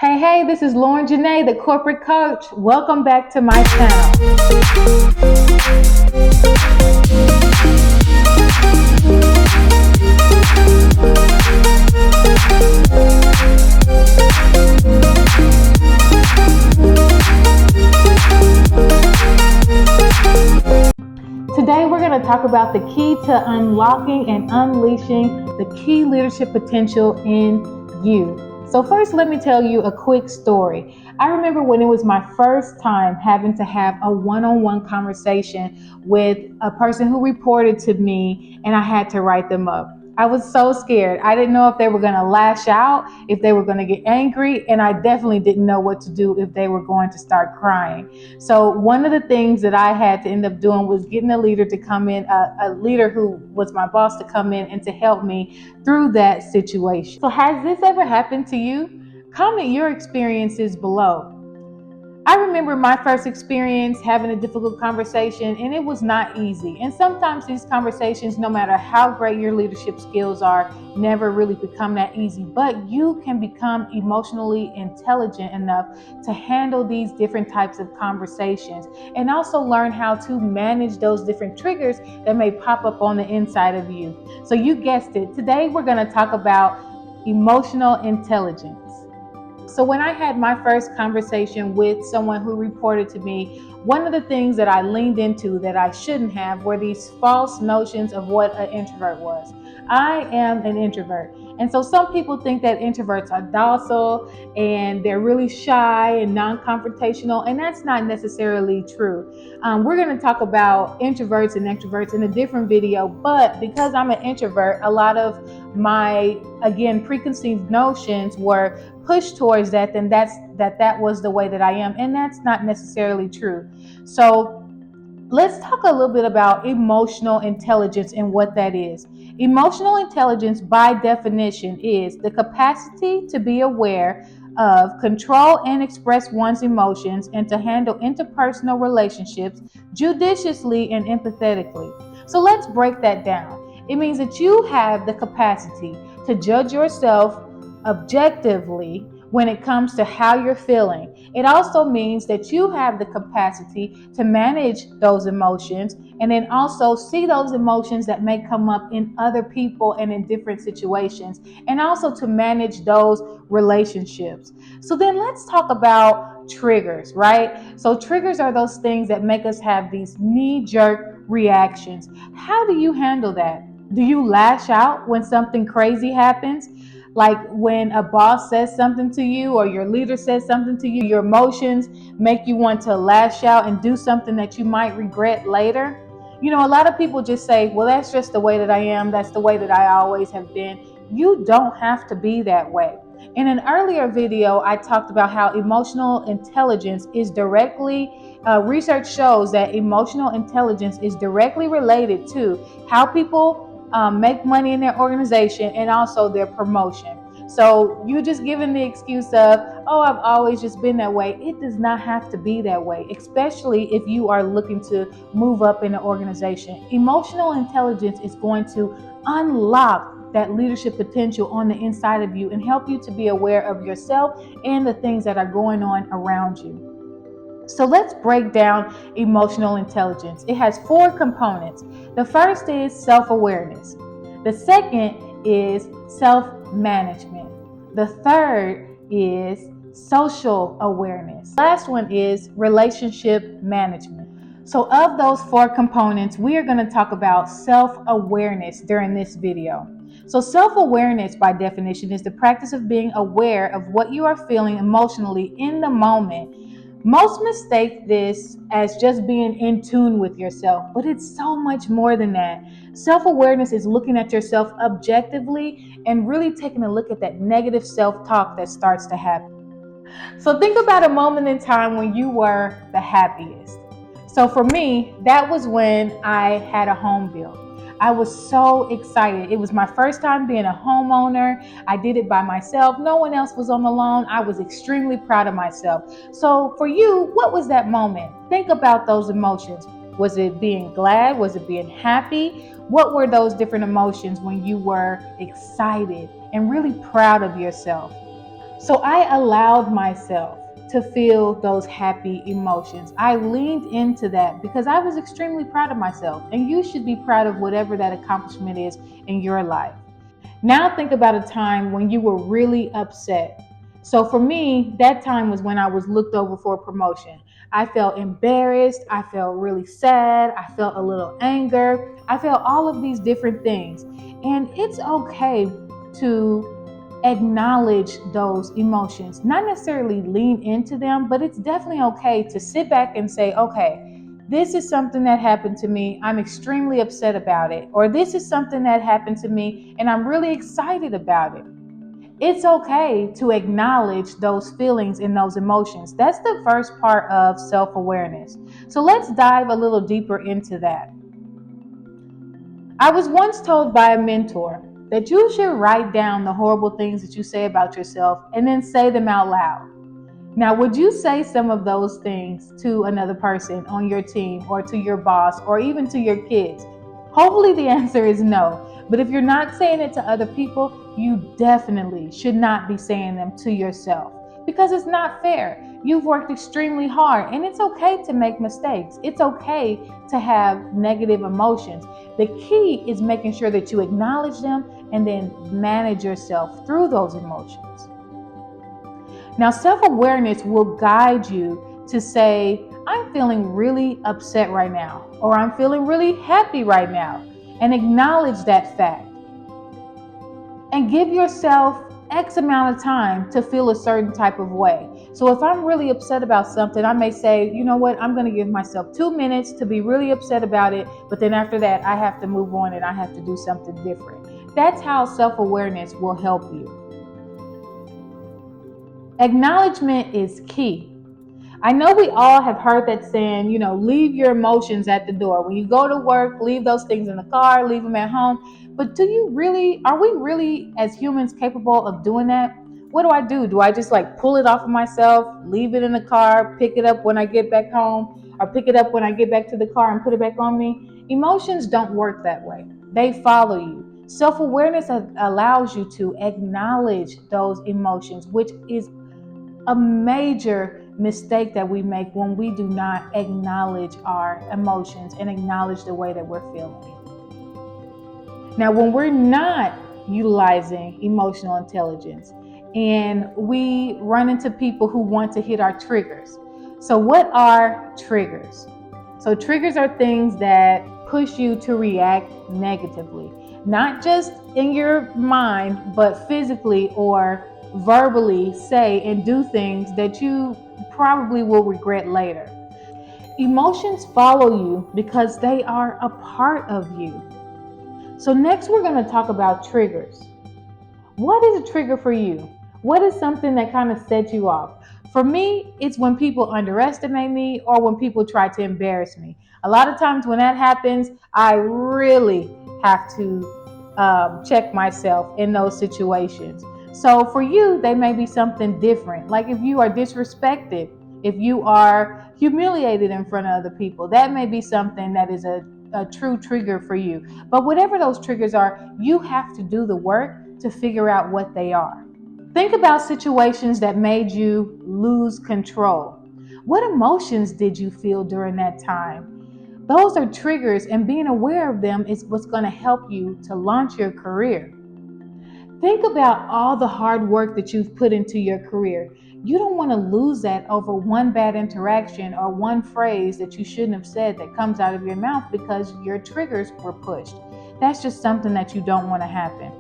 Hey, this is Lauren Janae, the corporate coach. Welcome back to my channel. Today, we're going to talk about the key to unlocking and unleashing the key leadership potential in you. So first, let me tell you a quick story. I remember when it was my first time having to have a one-on-one conversation with a person who reported to me, and I had to write them up. I was so scared. I didn't know if they were going to lash out, if they were going to get angry, and I definitely didn't know what to do if they were going to start crying. So one of the things that I had to end up doing was getting a leader to come in, a leader who was my boss, to come in and to help me through that situation. So has this ever happened to you? Comment your experiences below. I remember my first experience having a difficult conversation, and it was not easy. And sometimes these conversations, no matter how great your leadership skills are, never really become that easy. But you can become emotionally intelligent enough to handle these different types of conversations and also learn how to manage those different triggers that may pop up on the inside of you. So you guessed it. Today we're going to talk about emotional intelligence. So when I had my first conversation with someone who reported to me, one of the things that I leaned into that I shouldn't have were these false notions of what an introvert was. I am an introvert. And so some people think that introverts are docile and they're really shy and non-confrontational, and that's not necessarily true. We're going to talk about introverts and extroverts in a different video, but because I'm an introvert, a lot of my, again, preconceived notions were pushed towards that, then that was the way that I am, and that's not necessarily true. So let's talk a little bit about emotional intelligence and what that is. Emotional intelligence, by definition, is the capacity to be aware of, control, and express one's emotions, and to handle interpersonal relationships judiciously and empathetically. So let's break that down. It means that you have the capacity to judge yourself objectively when it comes to how you're feeling. It also means that you have the capacity to manage those emotions and then also see those emotions that may come up in other people and in different situations, and also to manage those relationships. So then let's talk about triggers, right? So triggers are those things that make us have these knee-jerk reactions. How do you handle that? Do you lash out when something crazy happens? Like when a boss says something to you or your leader says something to you, your emotions make you want to lash out and do something that you might regret later. You know, a lot of people just say, well, that's just the way that I am. That's the way that I always have been. You don't have to be that way. In an earlier video, I talked about how emotional intelligence is research shows that emotional intelligence is directly related to how people make money in their organization and also their promotion. So you just giving the excuse of, oh, I've always just been that way. It does not have to be that way, especially if you are looking to move up in an organization. Emotional intelligence is going to unlock that leadership potential on the inside of you and help you to be aware of yourself and the things that are going on around you. So let's break down emotional intelligence. It has 4 components. The first is self-awareness. The second is self-management. The third is social awareness. The last one is relationship management. So of those 4 components, we are going to talk about self-awareness during this video. So self-awareness, by definition, is the practice of being aware of what you are feeling emotionally in the moment. Most mistake this as just being in tune with yourself, but it's so much more than that. Self-awareness is looking at yourself objectively and really taking a look at that negative self-talk that starts to happen. So think about a moment in time when you were the happiest. So for me, that was when I had a home built. I was so excited. It was my first time being a homeowner. I did it by myself. No one else was on the loan. I was extremely proud of myself. So for you, what was that moment? Think about those emotions. Was it being glad? Was it being happy? What were those different emotions when you were excited and really proud of yourself? So I allowed myself to feel those happy emotions. I leaned into that because I was extremely proud of myself. And you should be proud of whatever that accomplishment is in your life. Now think about a time when you were really upset. So for me, that time was when I was looked over for a promotion. I felt embarrassed. I felt really sad. I felt a little anger. I felt all of these different things. And it's okay to acknowledge those emotions, not necessarily lean into them, but it's definitely okay to sit back and say, okay, this is something that happened to me. I'm extremely upset about it. Or this is something that happened to me and I'm really excited about it. It's okay to acknowledge those feelings and those emotions. That's the first part of self awareness. So let's dive a little deeper into that. I was once told by a mentor that you should write down the horrible things that you say about yourself and then say them out loud. Now, would you say some of those things to another person on your team or to your boss or even to your kids? Hopefully, the answer is no. But if you're not saying it to other people, you definitely should not be saying them to yourself because it's not fair. You've worked extremely hard and it's okay to make mistakes. It's okay to have negative emotions. The key is making sure that you acknowledge them and then manage yourself through those emotions. Now, self awareness will guide you to say, I'm feeling really upset right now, or I'm feeling really happy right now, and acknowledge that fact. And give yourself X amount of time to feel a certain type of way. So if I'm really upset about something, I may say, you know what, I'm going to give myself 2 minutes to be really upset about it. But then after that, I have to move on and I have to do something different. That's how self awareness will help you. Acknowledgement is key. I know we all have heard that saying, leave your emotions at the door. When you go to work, leave those things in the car, leave them at home. But are we really as humans capable of doing that? What do I do? Do I just like pull it off of myself, leave it in the car, pick it up when I get back home, or pick it up when I get back to the car and put it back on me? Emotions don't work that way. They follow you. Self awareness allows you to acknowledge those emotions, which is a major mistake that we make when we do not acknowledge our emotions and acknowledge the way that we're feeling. Now, when we're not utilizing emotional intelligence and we run into people who want to hit our triggers. So, what are triggers? So, triggers are things that push you to react negatively, not just in your mind, but physically or verbally say and do things that you probably will regret later. Emotions follow you because they are a part of you. So, next, we're going to talk about triggers. What is a trigger for you? What is something that kind of sets you off? For me, it's when people underestimate me or when people try to embarrass me. A lot of times when that happens, I really have to check myself in those situations. So for you, they may be something different. Like if you are disrespected, if you are humiliated in front of other people, that may be something that is a true trigger for you. But whatever those triggers are, you have to do the work to figure out what they are. Think about situations that made you lose control. What emotions did you feel during that time? Those are triggers, and being aware of them is what's going to help you to launch your career. Think about all the hard work that you've put into your career. You don't want to lose that over one bad interaction or one phrase that you shouldn't have said that comes out of your mouth because your triggers were pushed. That's just something that you don't want to happen.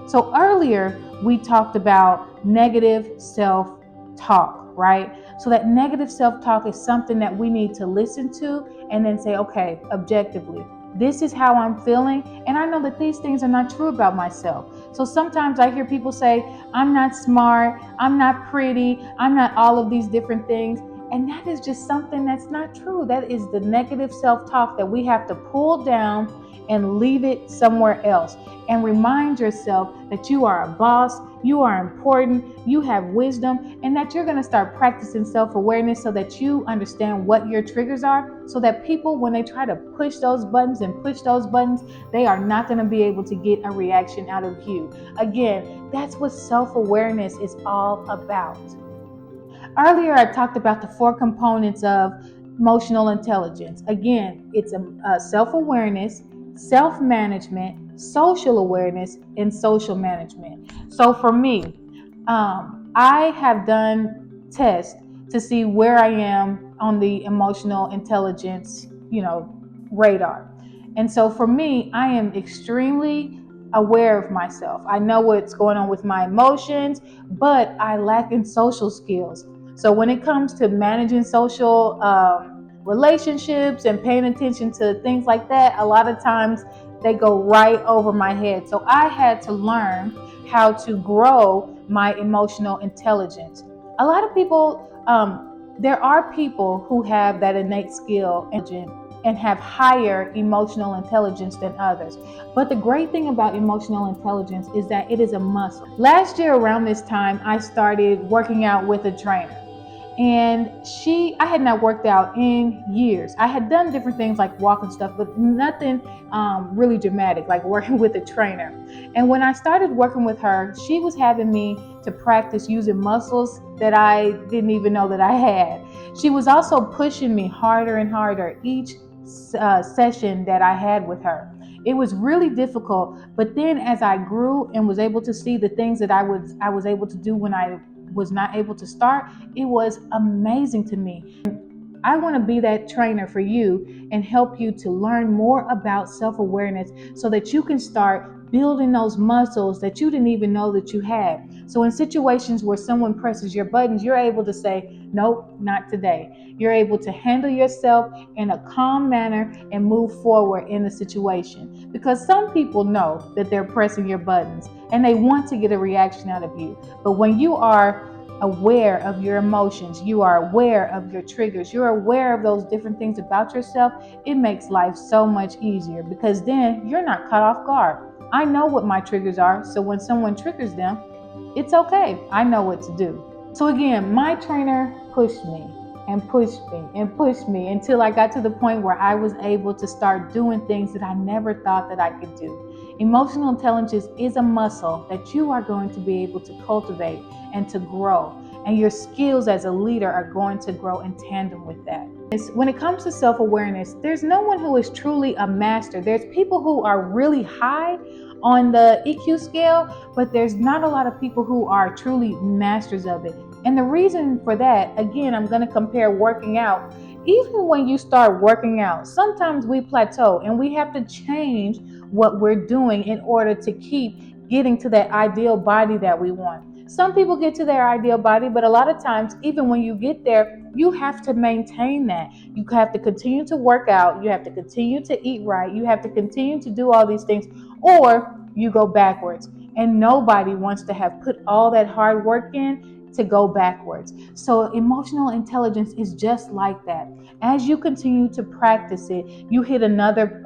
So earlier we talked about negative self-talk, right? So that negative self-talk is something that we need to listen to and then say, okay, objectively, this is how I'm feeling, and I know that these things are not true about myself. So sometimes I hear people say, I'm not smart, I'm not pretty, I'm not all of these different things. And that is just something that's not true. That is the negative self-talk that we have to pull down and leave it somewhere else. And remind yourself that you are a boss, you are important, you have wisdom, and that you're going to start practicing self-awareness so that you understand what your triggers are, so that people, when they try to push those buttons and push those buttons, they are not going to be able to get a reaction out of you. Again, that's what self-awareness is all about. Earlier, I talked about the 4 components of emotional intelligence. Again, it's a self-awareness, self-management, social awareness, and social management. So for me, I have done tests to see where I am on the emotional intelligence, radar. And so for me, I am extremely aware of myself. I know what's going on with my emotions, but I lack in social skills. So when it comes to managing social relationships and paying attention to things like that, a lot of times they go right over my head. So I had to learn how to grow my emotional intelligence. A lot of people, there are people who have that innate skill and have higher emotional intelligence than others. But the great thing about emotional intelligence is that it is a muscle. Last year around this time, I started working out with a trainer. And I had not worked out in years. I had done different things like walking stuff, but nothing really dramatic, like working with a trainer. And when I started working with her, she was having me to practice using muscles that I didn't even know that I had. She was also pushing me harder and harder each session that I had with her. It was really difficult, but then as I grew and was able to see the things that I was able to do when I was not able to start, it was amazing to me. I want to be that trainer for you and help you to learn more about self-awareness so that you can start building those muscles that you didn't even know that you had. So in situations where someone presses your buttons, you're able to say, nope, not today. You're able to handle yourself in a calm manner and move forward in the situation. Because some people know that they're pressing your buttons and they want to get a reaction out of you. But when you are aware of your emotions, you are aware of your triggers, you're aware of those different things about yourself, it makes life so much easier because then you're not caught off guard. I know what my triggers are, so when someone triggers them, it's okay. I know what to do. So again, my trainer pushed me and pushed me and pushed me until I got to the point where I was able to start doing things that I never thought that I could do. Emotional intelligence is a muscle that you are going to be able to cultivate and to grow. And your skills as a leader are going to grow in tandem with that. When it comes to self-awareness, there's no one who is truly a master. There's people who are really high on the EQ scale, but there's not a lot of people who are truly masters of it. And the reason for that, again, I'm going to compare working out. Even when you start working out, sometimes we plateau and we have to change what we're doing in order to keep getting to that ideal body that we want. Some people get to their ideal body, but a lot of times, even when you get there, you have to maintain that. You have to continue to work out. You have to continue to eat right. You have to continue to do all these things, or you go backwards. And nobody wants to have put all that hard work in to go backwards. So emotional intelligence is just like that. As you continue to practice it, you hit another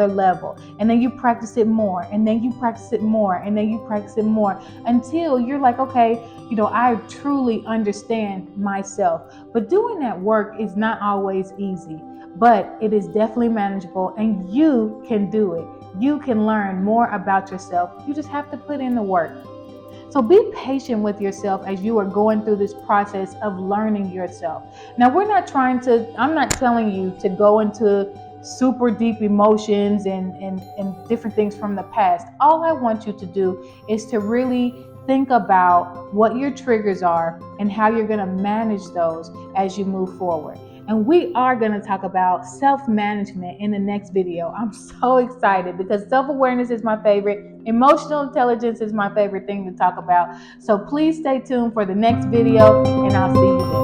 level, and then you practice it more, and then you practice it more, and then you practice it more until you're like, okay, I truly understand myself. But doing that work is not always easy, but it is definitely manageable, and you can do it. You can learn more about yourself. You just have to put in the work. So be patient with yourself as you are going through this process of learning yourself. Now, I'm not telling you to go into super deep emotions and different things from the past. All I want you to do is to really think about what your triggers are and how you're going to manage those as you move forward. And we are going to talk about self-management in the next video. I'm so excited because self-awareness is my favorite. Emotional intelligence is my favorite thing to talk about. So please stay tuned for the next video, and I'll see you there.